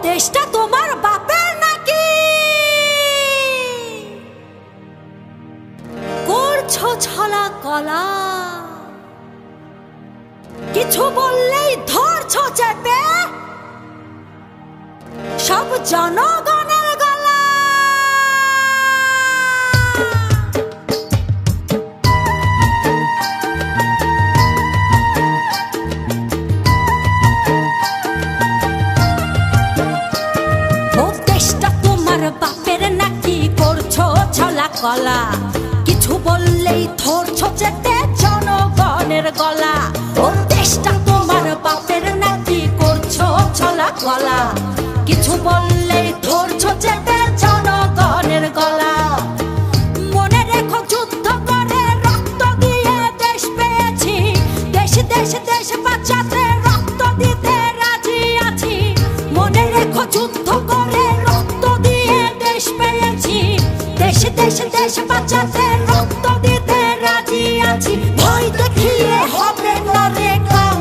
দেশটা তোমার বাপের নাকি? করছো ছলা কলা, কিছু বললেই ধরছো চেপে সব জনগণের গলা। ও দেশটা তোমার বাপের নাকি? করছো ছলা কলা, কিছু বললেই ধরছো চেপে জনগণের গলা। ও দেশটা তোমার বাপের নাকি? করছো ছলা কলা, কিছু বললেই ধরছো চেপে জনগণের গলা। মনে রেখো যুদ্ধ করে রক্ত দিয়ে দেশ পেয়েছি, দেশ দেশ দেশ বাঁচাতে রক্ত দিতে রাজি আছি। মনে রেখো যুদ্ধ করে রক্ত দিয়ে দেশ পেয়েছি, দেশ দেশ দেশ বাঁচাতে রক্ত দিতে রাজি আছি। ভয় দেখিয়ে হবে না রে কাম,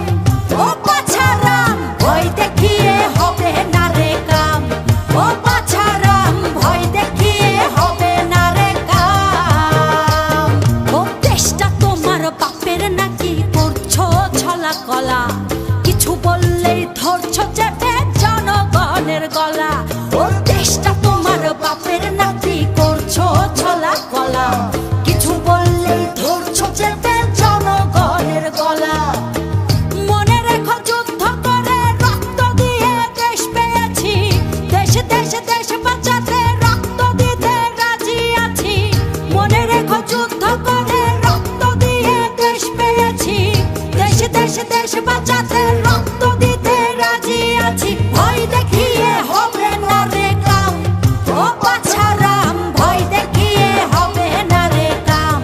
ও পাছারাম ভয় দেখিয়ে হবে না রে কাম, ও পাছারাম ভয় দেখিয়ে হবে না রে কাম। ও দেশটা তোমার বাপের নাকি? করছো ছলা কলা, কিছু বললেই ধরছো চেপে জনগণের গলা। ও দেশটা তোমার বাপের নাকি? করছো ছলা কলা, কিছু বললেই ধরছো চেপে জনগণের গলা। মনে রেখো যুদ্ধ করে রক্ত দিয়ে দেশ পেয়েছি, দেশ দেশ দেশ বাঁচাতে রক্ত দিতে রাজি আছি। মনে রেখো যুদ্ধ করে রক্ত দিয়ে দেশ পেয়েছি, দেশ দেশ দেশ বাঁচাতে রক্ত দিতে রাজি আছি। ভয় দেখিয়ে হবে না রে কাম, ও পাছারাম ভয় দেখিয়ে হবে না রে কাম,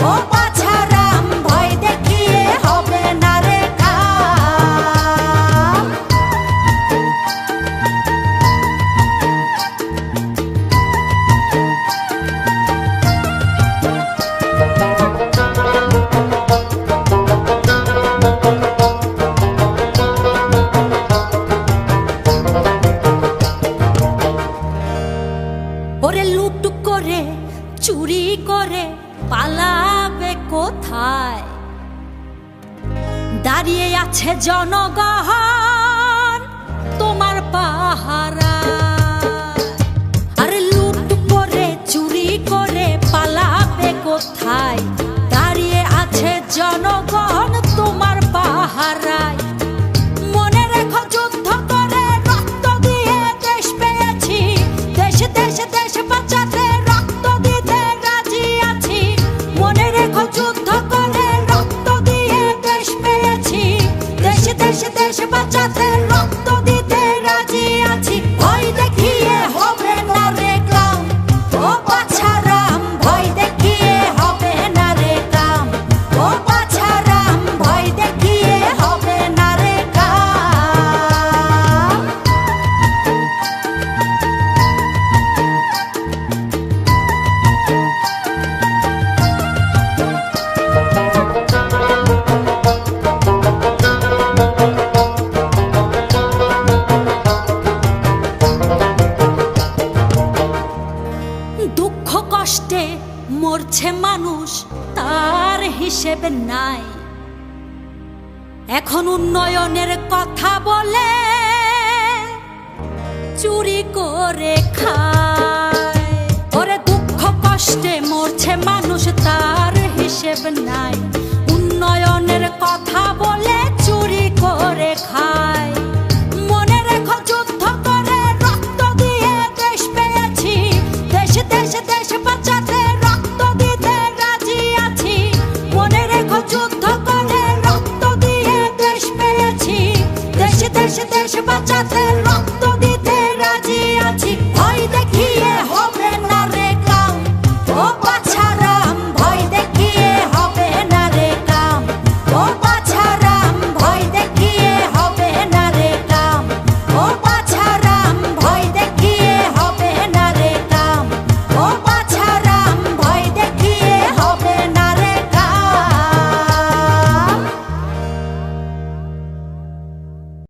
ও পাছারাম ভয় দেখিয়ে হবে না রে কাম। ওরে লুট করে চুরি করে পালাবে কোথায়? দাঁড়িয়ে আছে জনগণ তোমার পাহারা। আরে লুট করে চুরি করে পালাবে কোথায়? দাঁড়িয়ে আছে জনগণ তোমার পাহারায়। মনে রেখো যুদ্ধ করে রক্ত দিয়ে দেশ পেয়েছি, দেশ দেশ দেশ বাঁচাতে রক্ত দিতে রাজি আছি। মনে রেখো যুদ্ধ করে রক্ত দিয়ে দেশ পেয়েছি, দেশ দেশ দেশ বাঁচাতে রক্ত দিতে রাজি আছি। ভয় দেখিয়ে হবে না রে কাম, ও পাছারাম ভয় দেখিয়ে হবে না রে কাম, ও পাছারাম ভয় দেখিয়ে হবে না রে কাম। দুঃখ কষ্টে মরছে মানুষ, তার হিসেব নাই। এখন উন্নয়নের কথা বলে চুরি করে খায়। ওরে দুঃখ কষ্টে মরছে মানুষ, তার হিসেব নাই। উন্নয়নের কথা বলে চুরি করে খায়। মনে রেখো যুদ্ধ করে রক্ত দিয়ে দেশ পেয়েছি, দেশ দেশ দেশ বাঁচাতে রক্ত দিতে রাজি আছি। মনে রেখো যুদ্ধ করে রক্ত দিয়ে দেশ পেয়েছি, দেশ দেশ দেশ বাঁচাতে রক্ত